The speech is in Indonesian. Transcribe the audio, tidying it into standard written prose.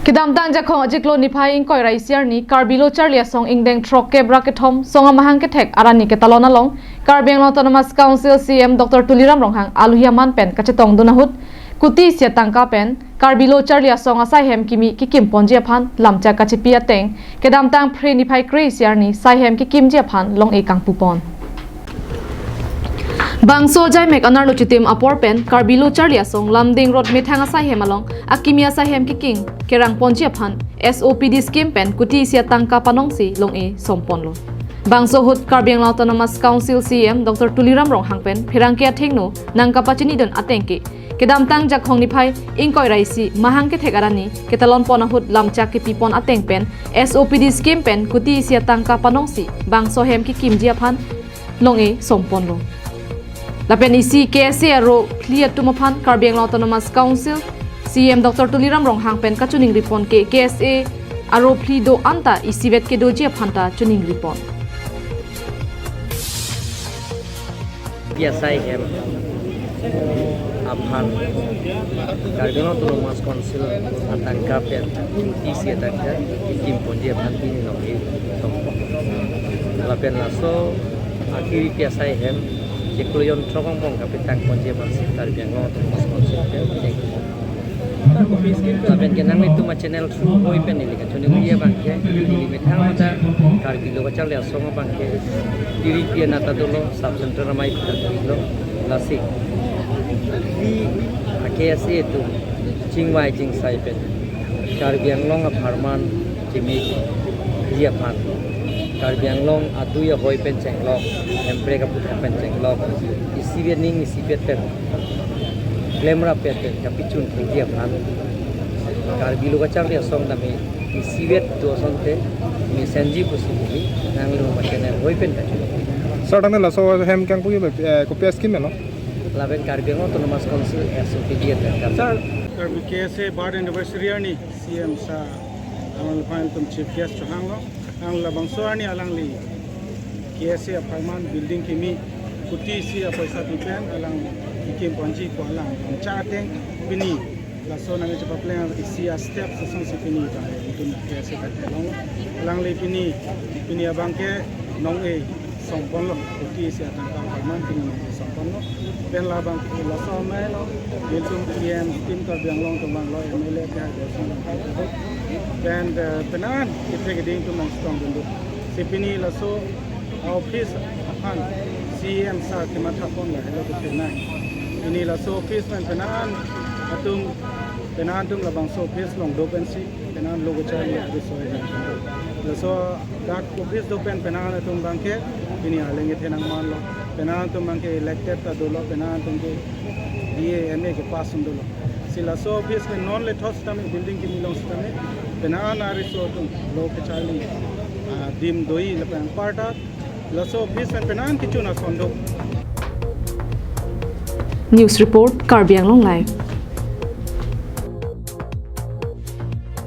Kidam tang jakho ajiklo niphai ing koi raisiar ni karbilo charlia song ingdeng troke brackethom songa mahang ke thek arani ke talona long Karbiang Autonomous Council CM Dr. Tuliram Ronghang aluhiaman pen kachetong dunahut kuti sia tangka pen karbilo charlia song asai hem kimi kikim ponjia phan lamcha kachipia teng kedam tang phre niphai raisiar ni sai hem kikim jia phan long e kang pupon Bangso jai mek anar lo chitim apor pen karbilo charlia song lamding road me thanga sai hemalong akimia sai hem kiking kerang ponjia phan SOPD scheme pen kuti sia tangka panongsi long e sompon lo Bangso hut Karbiang Autonomous Council CM Dr. Tuliram Ronghang pen phirangkia thengno nangka pachini don atengke kedam tang jakhong niphai ingkoi raisi mahang ke thegarani ketalon pona hut lamcha ke pipon ateng pen SOPD scheme pen kuti sia tangka panongsi bangso hem ki kimjia phan long e sompon lo Lapen isi KSA ro clear tumaphan Karbiang Autonomous Council CM Dr. Tuliram Ronghang pen kachuning ripon ke KSA aro plido anta isi vet ke doji phanta chuning ripon PSI hem aphan Karbiang Autonomous Council atangka pen isi atangka kim ponje phanti nogi tompo lapen laso akhiri PSI hem Jekloyon trokong pong kapitang ponje pansi Karbiang Autonomous Council pen lapen kenang itu ma channel through hoi pen ni ka chone uya bangke dili methang mata Karbilo bachal ya songa bangke diri pia nata dolo sub center mai ta dilo lasi di akese itu chingwai chingsai pen Karbiang long aparman jimi dia pan Karbiang long adu ya hoi pen chenglok empre ka putra pen chenglok isi ning isi pen Glamra peten kapichun dia pan Karbilo bachal ya song nami isi tu sonte mi senji posibili nanglo machene hoi pen ta Sardang la so hem kang puyo ko PS kim no laben Karbiang Autonomous Council SOPD ta Sir, KSA bar anniversary ni CM sa amal pan tum chief guest changlo ang labang soani alang li KSA apartment building kimi kuti si paisa dipen alang ikim ponji ko alang chateng bini la so na che paplen isi step sa sang si bini ta itu KSA ta long alang li bini abangke nong e sompon lo kuti si atangka apartment bini sompon lo pen labang la so mai lo biltum PM tim Karbiang long tumang lo MLA ka de song dan penan kita geding tu mang strong dulu sipini la so office apan CM sa kematha pon la hello ke nai ini la so office man penan tum labang so office long do pen si penan logo chai ya so la so dak office do pen penan tum bangke ini alenge thenang man lo penan tum bangke elected ta dolo penan tum ke DA ke pass dolo sila so office ke non let host tami building ki milong stame penan ari so tum lo ke chali dim doi la pen parta la so office pen penan kichuna sondo News Report Karbiang Long Live